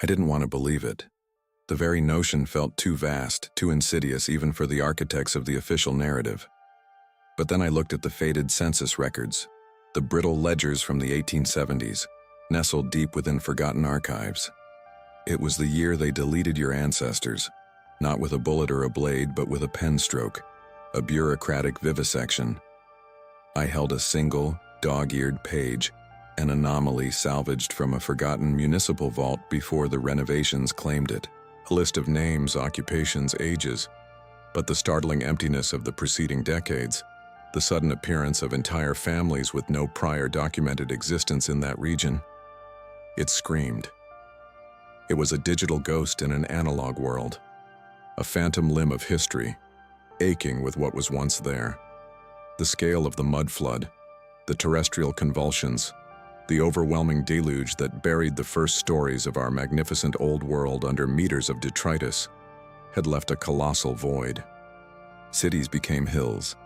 I didn't want to believe it. The very notion felt too vast, too insidious even for the architects of the official narrative. But then I looked at the faded census records, the brittle ledgers from the 1870s, nestled deep within forgotten archives. It was the year they deleted your ancestors, not with a bullet or a blade, but with a pen stroke, a bureaucratic vivisection. I held a single, dog-eared page, an anomaly salvaged from a forgotten municipal vault before the renovations claimed it. A list of names, occupations, ages, but the startling emptiness of the preceding decades, the sudden appearance of entire families with no prior documented existence in that region. It screamed. It was a digital ghost in an analog world, a phantom limb of history, aching with what was once there. The scale of the Mudflood, the terrestrial convulsions, the overwhelming deluge that buried the first stories of our magnificent old world under meters of detritus, had left a colossal void. Cities became hills,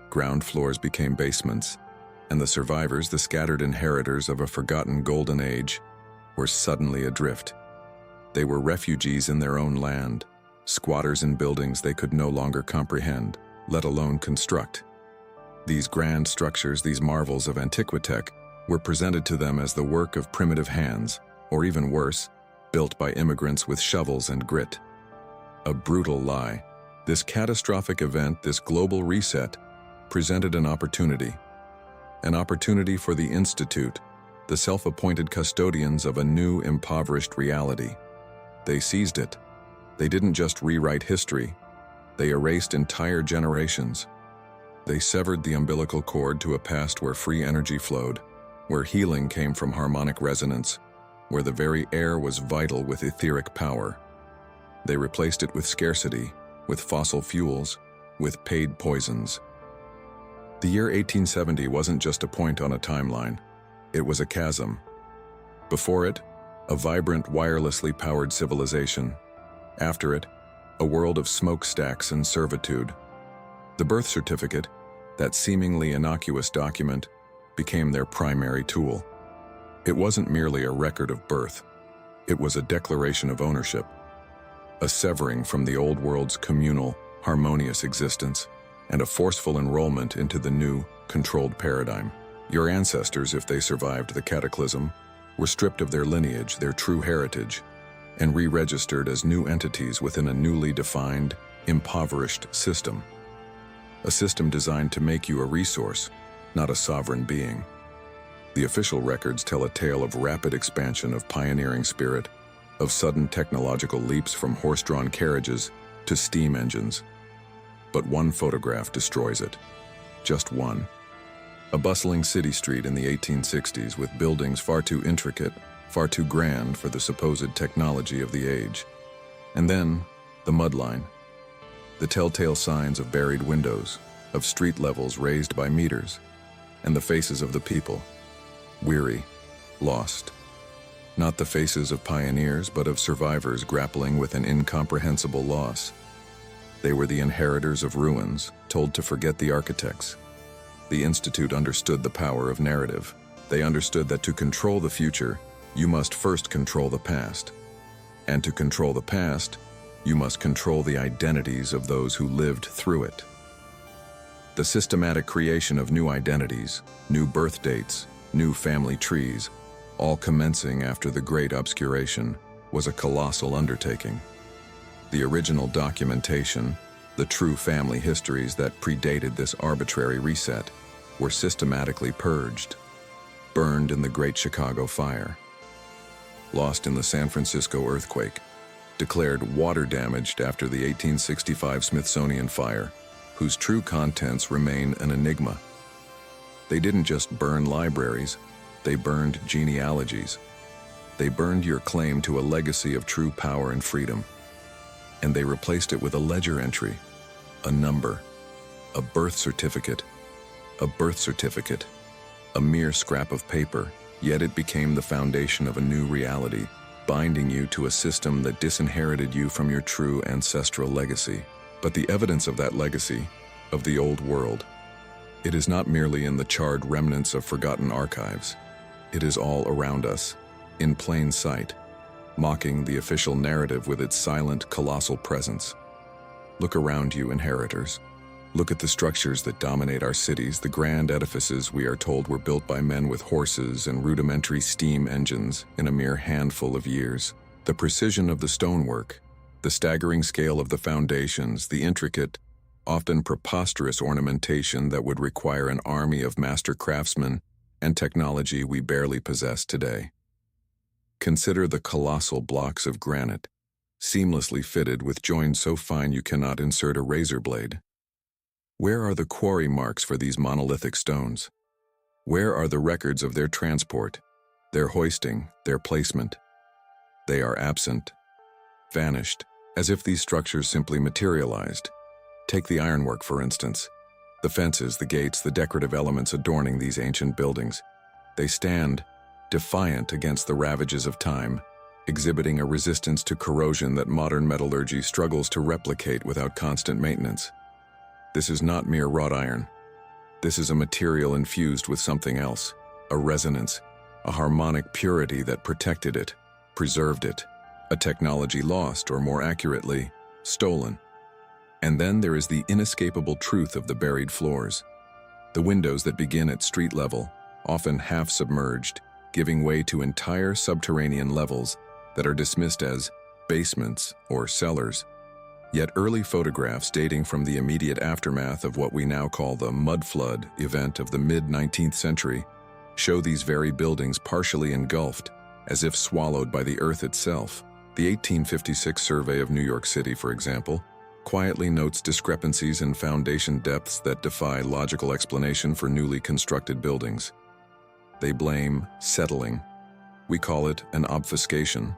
ground floors became basements, and the survivors, the scattered inheritors of a forgotten golden age, were suddenly adrift. They were refugees in their own land, squatters in buildings they could no longer comprehend, let alone construct. These grand structures, these marvels of Antiquitech, were presented to them as the work of primitive hands, or even worse, built by immigrants with shovels and grit. A brutal lie. This catastrophic event, this global reset, presented an opportunity for the Institute, the self-appointed custodians of a new, impoverished reality. They seized it. They didn't just rewrite history, they erased entire generations. They severed the umbilical cord to a past where free energy flowed, where healing came from harmonic resonance, where the very air was vital with etheric power. They replaced it with scarcity, with fossil fuels, with paid poisons. The year 1870 wasn't just a point on a timeline, it was a chasm. Before it, a vibrant, wirelessly powered civilization. After it, a world of smokestacks and servitude. The birth certificate, that seemingly innocuous document, became their primary tool. It wasn't merely a record of birth. It was a declaration of ownership, a severing from the old world's communal, harmonious existence, and a forceful enrollment into the new, controlled paradigm. Your ancestors, if they survived the cataclysm, were stripped of their lineage, their true heritage, and re-registered as new entities within a newly defined, impoverished system. A system designed to make you a resource, not a sovereign being. The official records tell a tale of rapid expansion of pioneering spirit, of sudden technological leaps from horse-drawn carriages to steam engines. But one photograph destroys it. Just one. A bustling city street in the 1860s with buildings far too intricate, far too grand for the supposed technology of the age. And then, the mud line. The telltale signs of buried windows, of street levels raised by meters, and the faces of the people, weary, lost. Not the faces of pioneers, but of survivors grappling with an incomprehensible loss. They were the inheritors of ruins, told to forget the architects. The Institute understood the power of narrative. They understood that to control the future, you must first control the past. And to control the past, you must control the identities of those who lived through it. The systematic creation of new identities, new birth dates, new family trees, all commencing after the Great Obscuration, was a colossal undertaking. The original documentation, the true family histories that predated this arbitrary reset, were systematically purged, burned in the Great Chicago Fire, lost in the San Francisco earthquake, declared water-damaged after the 1865 Smithsonian fire, whose true contents remain an enigma. They didn't just burn libraries, they burned genealogies. They burned your claim to a legacy of true power and freedom. And they replaced it with a ledger entry, a number, a birth certificate, a mere scrap of paper, yet it became the foundation of a new reality, binding you to a system that disinherited you from your true ancestral legacy. But the evidence of that legacy, of the old world, it is not merely in the charred remnants of forgotten archives. It is all around us, in plain sight, mocking the official narrative with its silent, colossal presence. Look around you, inheritors. Look at the structures that dominate our cities, the grand edifices we are told were built by men with horses and rudimentary steam engines in a mere handful of years. The precision of the stonework, the staggering scale of the foundations, the intricate, often preposterous ornamentation that would require an army of master craftsmen and technology we barely possess today. Consider the colossal blocks of granite, seamlessly fitted with joins so fine you cannot insert a razor blade. Where are the quarry marks for these monolithic stones? Where are the records of their transport, their hoisting, their placement? They are absent, vanished, as if these structures simply materialized. Take the ironwork, for instance. The fences, the gates, the decorative elements adorning these ancient buildings. They stand, defiant against the ravages of time, exhibiting a resistance to corrosion that modern metallurgy struggles to replicate without constant maintenance. This is not mere wrought iron. This is a material infused with something else, a resonance, a harmonic purity that protected it, preserved it, a technology lost, or more accurately, stolen. And then there is the inescapable truth of the buried floors. The windows that begin at street level, often half submerged, giving way to entire subterranean levels that are dismissed as basements or cellars. Yet early photographs dating from the immediate aftermath of what we now call the Mudflood event of the mid-19th century show these very buildings partially engulfed, as if swallowed by the earth itself. The 1856 survey of New York City, for example, quietly notes discrepancies in foundation depths that defy logical explanation for newly constructed buildings. They blame settling. We call it an obfuscation,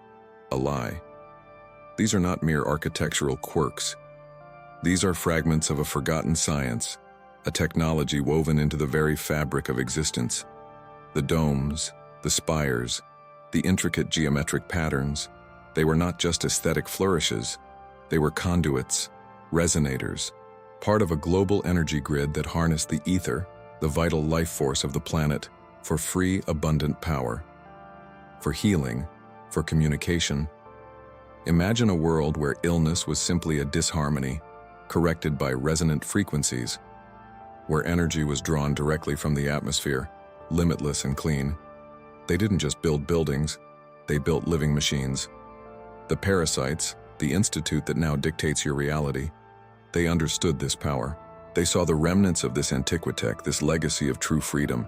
a lie. These are not mere architectural quirks. These are fragments of a forgotten science, a technology woven into the very fabric of existence. The domes, the spires, the intricate geometric patterns, they were not just aesthetic flourishes. They were conduits, resonators, part of a global energy grid that harnessed the ether, the vital life force of the planet, for free, abundant power, for healing, for communication. Imagine a world where illness was simply a disharmony, corrected by resonant frequencies, where energy was drawn directly from the atmosphere, limitless and clean. They didn't just build buildings, they built living machines. The parasites, the institute that now dictates your reality, they understood this power. They saw the remnants of this Antiquitech, this legacy of true freedom,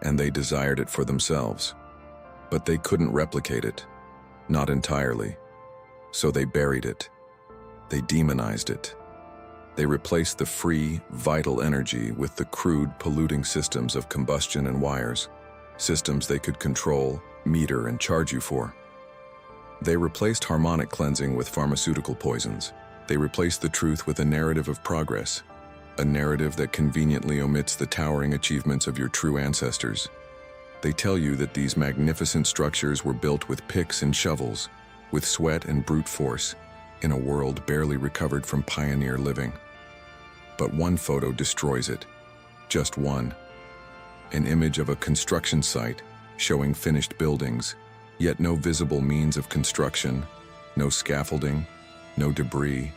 and they desired it for themselves. But they couldn't replicate it, not entirely. So they buried it. They demonized it. They replaced the free, vital energy with the crude, polluting systems of combustion and wires, systems they could control, meter, and charge you for. They replaced harmonic cleansing with pharmaceutical poisons. They replaced the truth with a narrative of progress, a narrative that conveniently omits the towering achievements of your true ancestors. They tell you that these magnificent structures were built with picks and shovels, with sweat and brute force, in a world barely recovered from pioneer living. But one photo destroys it. Just one. An image of a construction site showing finished buildings, yet no visible means of construction, no scaffolding, no debris,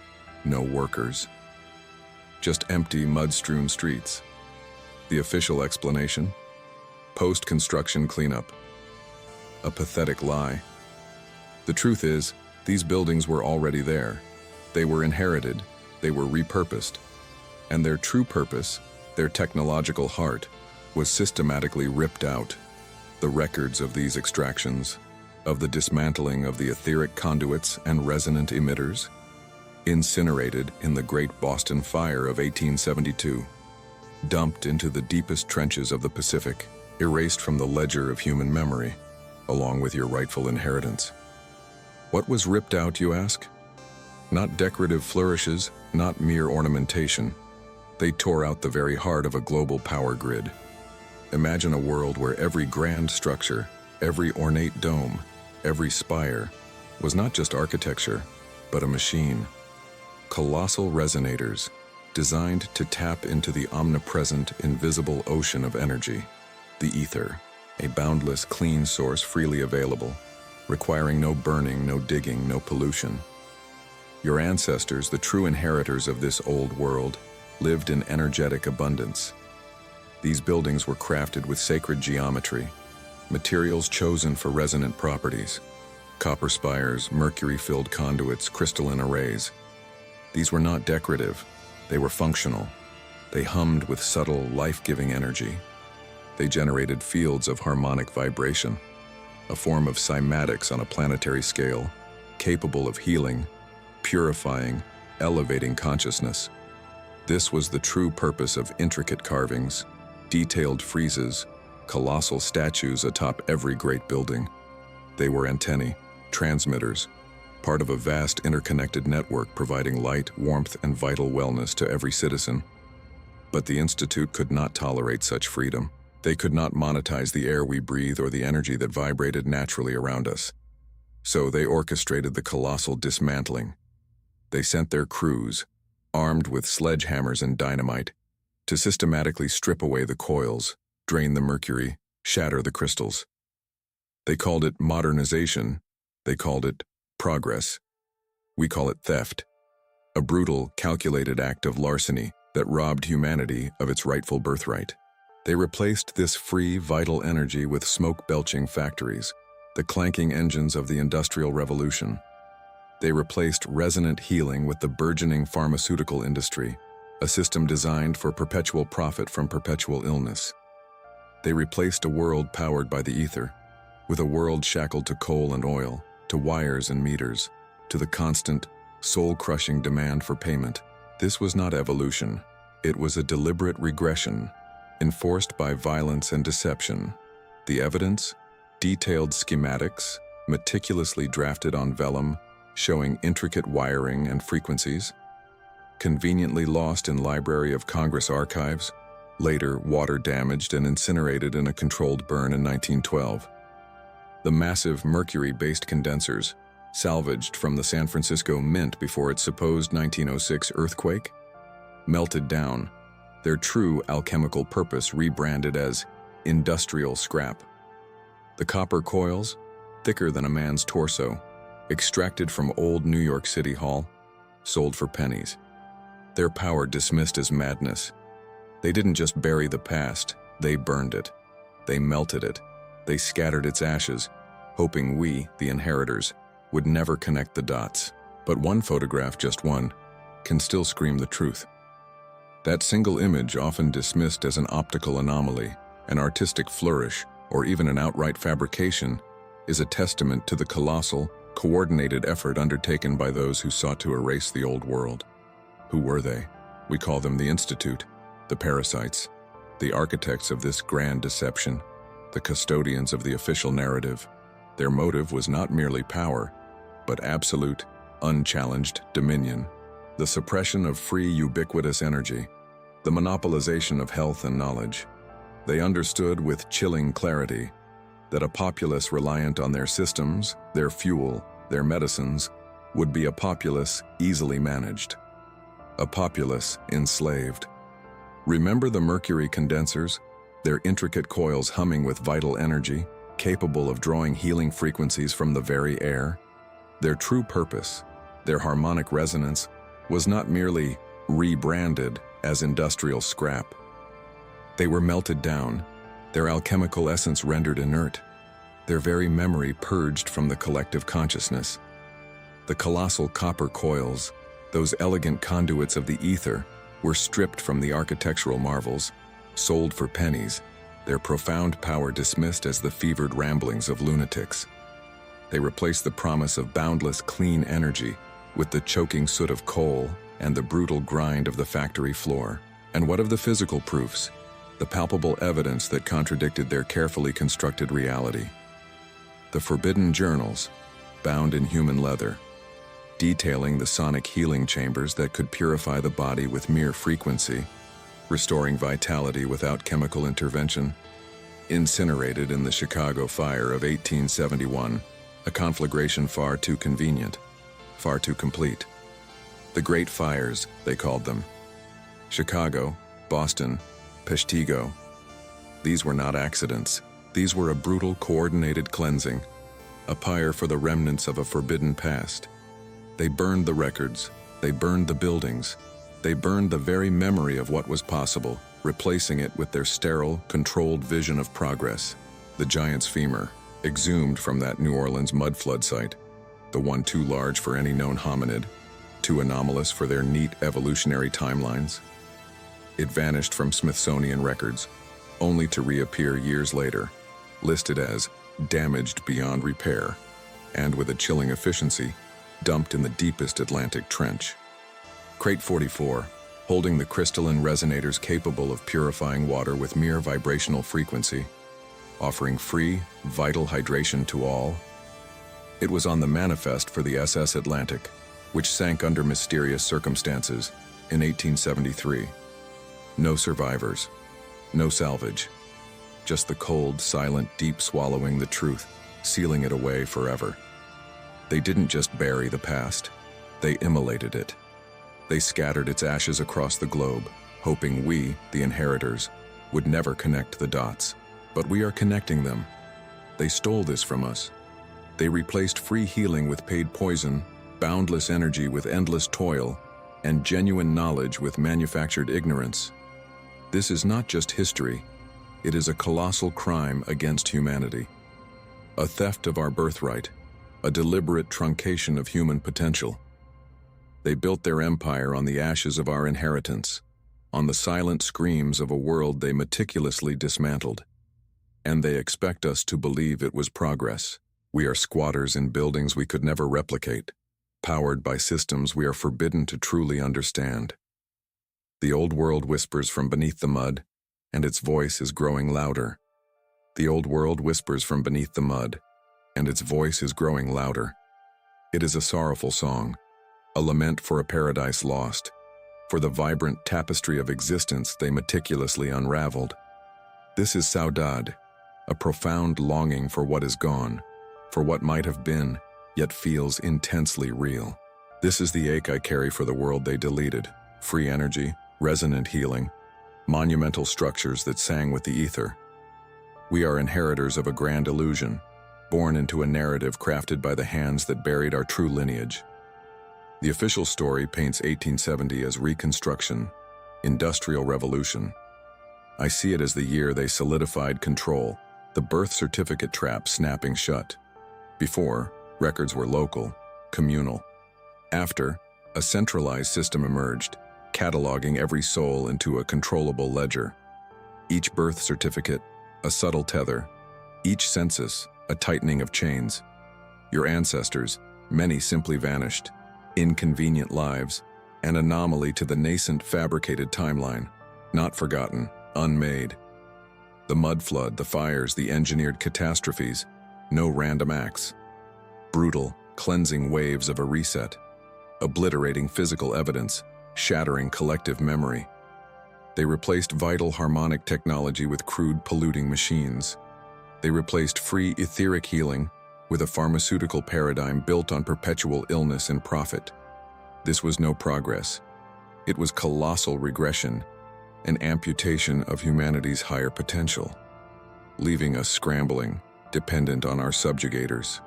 no workers. Just empty, mud-strewn streets. The official explanation? Post-construction cleanup. A pathetic lie. The truth is, these buildings were already there. They were inherited, they were repurposed. And their true purpose, their technological heart, was systematically ripped out. The records of these extractions, of the dismantling of the etheric conduits and resonant emitters, incinerated in the Great Boston Fire of 1872, dumped into the deepest trenches of the Pacific, erased from the ledger of human memory, along with your rightful inheritance. What was ripped out, you ask? Not decorative flourishes, not mere ornamentation. They tore out the very heart of a global power grid. Imagine a world where every grand structure, every ornate dome, every spire, was not just architecture, but a machine. Colossal resonators, designed to tap into the omnipresent, invisible ocean of energy, the ether, a boundless, clean source freely available, requiring no burning, no digging, no pollution. Your ancestors, the true inheritors of this old world, lived in energetic abundance. These buildings were crafted with sacred geometry, materials chosen for resonant properties, copper spires, mercury-filled conduits, crystalline arrays. These were not decorative, they were functional. They hummed with subtle, life-giving energy. They generated fields of harmonic vibration, a form of cymatics on a planetary scale, capable of healing, purifying, elevating consciousness. This was the true purpose of intricate carvings, detailed friezes, colossal statues atop every great building. They were antennae, transmitters, part of a vast interconnected network providing light, warmth, and vital wellness to every citizen. But the Institute could not tolerate such freedom. They could not monetize the air we breathe or the energy that vibrated naturally around us. So they orchestrated the colossal dismantling. They sent their crews, armed with sledgehammers and dynamite, to systematically strip away the coils, drain the mercury, shatter the crystals. They called it modernization. They called it progress. We call it theft, a brutal, calculated act of larceny that robbed humanity of its rightful birthright. They replaced this free, vital energy with smoke-belching factories, the clanking engines of the Industrial Revolution. They replaced resonant healing with the burgeoning pharmaceutical industry, a system designed for perpetual profit from perpetual illness. They replaced a world powered by the ether with a world shackled to coal and oil, to wires and meters, to the constant, soul-crushing demand for payment. This was not evolution. It was a deliberate regression, enforced by violence and deception. The evidence? Detailed schematics, meticulously drafted on vellum, showing intricate wiring and frequencies, conveniently lost in Library of Congress archives, later water-damaged and incinerated in a controlled burn in 1912. The massive mercury-based condensers, salvaged from the San Francisco Mint before its supposed 1906 earthquake, melted down, their true alchemical purpose rebranded as industrial scrap. The copper coils, thicker than a man's torso, extracted from old New York City Hall, sold for pennies. Their power dismissed as madness. They didn't just bury the past, they burned it. They melted it. They scattered its ashes, hoping we, the inheritors, would never connect the dots. But one photograph, just one, can still scream the truth. That single image, often dismissed as an optical anomaly, an artistic flourish, or even an outright fabrication, is a testament to the colossal, coordinated effort undertaken by those who sought to erase the old world. Who were they? We call them the Institute, the parasites, the architects of this grand deception, the custodians of the official narrative. Their motive was not merely power, but absolute, unchallenged dominion, the suppression of free, ubiquitous energy, the monopolization of health and knowledge. They understood with chilling clarity that a populace reliant on their systems, their fuel, their medicines, would be a populace easily managed, a populace enslaved. Remember the mercury condensers, their intricate coils humming with vital energy, capable of drawing healing frequencies from the very air? Their true purpose, their harmonic resonance, was not merely rebranded as industrial scrap. They were melted down, their alchemical essence rendered inert, their very memory purged from the collective consciousness. The colossal copper coils, those elegant conduits of the ether, were stripped from the architectural marvels, sold for pennies, their profound power dismissed as the fevered ramblings of lunatics. They replaced the promise of boundless clean energy with the choking soot of coal and the brutal grind of the factory floor. And what of the physical proofs, the palpable evidence that contradicted their carefully constructed reality? The forbidden journals, bound in human leather, detailing the sonic healing chambers that could purify the body with mere frequency, restoring vitality without chemical intervention, incinerated in the Chicago fire of 1871, a conflagration far too convenient, far too complete. The Great Fires, they called them. Chicago, Boston, Peshtigo. These were not accidents. These were a brutal, coordinated cleansing. a pyre for the remnants of a forbidden past. They burned the records, they burned the buildings, they burned the very memory of what was possible, replacing it with their sterile, controlled vision of progress. The giant's femur, exhumed from that New Orleans mudflood site, the one too large for any known hominid, too anomalous for their neat evolutionary timelines. It vanished from Smithsonian records, only to reappear years later, listed as damaged beyond repair, and with a chilling efficiency, dumped in the deepest Atlantic trench. Crate 44, holding the crystalline resonators capable of purifying water with mere vibrational frequency, offering free, vital hydration to all. It was on the manifest for the SS Atlantic, which sank under mysterious circumstances in 1873. No survivors, no salvage, just the cold, silent deep swallowing the truth, sealing it away forever. They didn't just bury the past, they immolated it. They scattered its ashes across the globe, hoping we, the inheritors, would never connect the dots. But we are connecting them. They stole this from us. They replaced free healing with paid poison, boundless energy with endless toil, and genuine knowledge with manufactured ignorance. This is not just history, it is a colossal crime against humanity. A theft of our birthright, a deliberate truncation of human potential. They built their empire on the ashes of our inheritance, on the silent screams of a world they meticulously dismantled. And they expect us to believe it was progress. We are squatters in buildings we could never replicate, powered by systems we are forbidden to truly understand. The old world whispers from beneath the mud, and its voice is growing louder. The old world whispers from beneath the mud, and its voice is growing louder. It is a sorrowful song, a lament for a paradise lost, for the vibrant tapestry of existence they meticulously unraveled. This is saudade, a profound longing for what is gone, for what might have been, yet feels intensely real. This is the ache I carry for the world they deleted: free energy, resonant healing, monumental structures that sang with the ether. We are inheritors of a grand illusion, born into a narrative crafted by the hands that buried our true lineage. The official story paints 1870 as Reconstruction, Industrial Revolution. I see it as the year they solidified control, the birth certificate trap snapping shut. Before, records were local, communal. After, a centralized system emerged, cataloging every soul into a controllable ledger. Each birth certificate, a subtle tether. Each census, a tightening of chains. Your ancestors, many simply vanished. Inconvenient lives, an anomaly to the nascent fabricated timeline, not forgotten, unmade. The mudflood, the fires, the engineered catastrophes, no random acts. Brutal, cleansing waves of a reset, obliterating physical evidence, shattering collective memory. They replaced vital harmonic technology with crude polluting machines. They replaced free etheric healing with a pharmaceutical paradigm built on perpetual illness and profit. This was no progress. It was colossal regression, an amputation of humanity's higher potential, leaving us scrambling, dependent on our subjugators.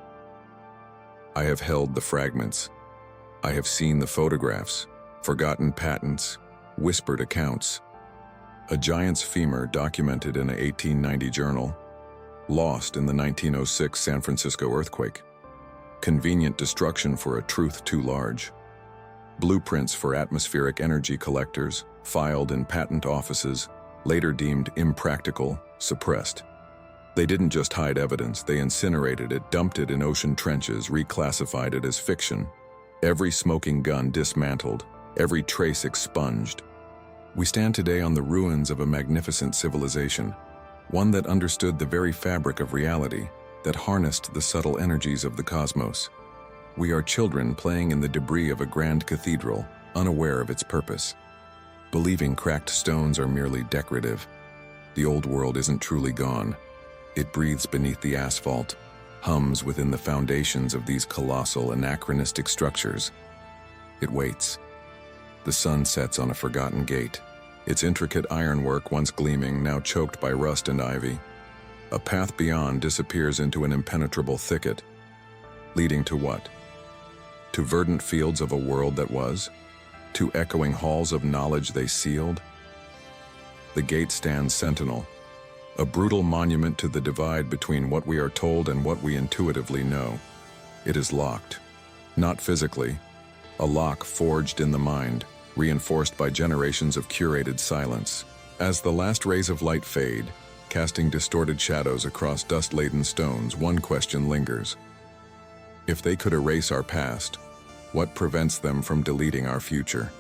I have held the fragments. I have seen the photographs, forgotten patents, whispered accounts. A giant's femur documented in an 1890 journal, lost in the 1906 San Francisco earthquake. Convenient destruction for a truth too large. Blueprints for atmospheric energy collectors, filed in patent offices, later deemed impractical, suppressed. They didn't just hide evidence, they incinerated it, dumped it in ocean trenches, reclassified it as fiction. Every smoking gun dismantled, every trace expunged. We stand today on the ruins of a magnificent civilization, one that understood the very fabric of reality, that harnessed the subtle energies of the cosmos. We are children playing in the debris of a grand cathedral, unaware of its purpose. Believing cracked stones are merely decorative. The old world isn't truly gone. It breathes beneath the asphalt, hums within the foundations of these colossal, anachronistic structures. It waits. The sun sets on a forgotten gate, its intricate ironwork once gleaming, now choked by rust and ivy. A path beyond disappears into an impenetrable thicket, Leading to what? To verdant fields of a world that was? To echoing halls of knowledge they sealed? The gate stands sentinel, a brutal monument to the divide between what we are told and what we intuitively know. It is locked. Not physically, a lock forged in the mind, reinforced by generations of curated silence. As the last rays of light fade, casting distorted shadows across dust-laden stones, one question lingers. If they could erase our past, what prevents them from deleting our future?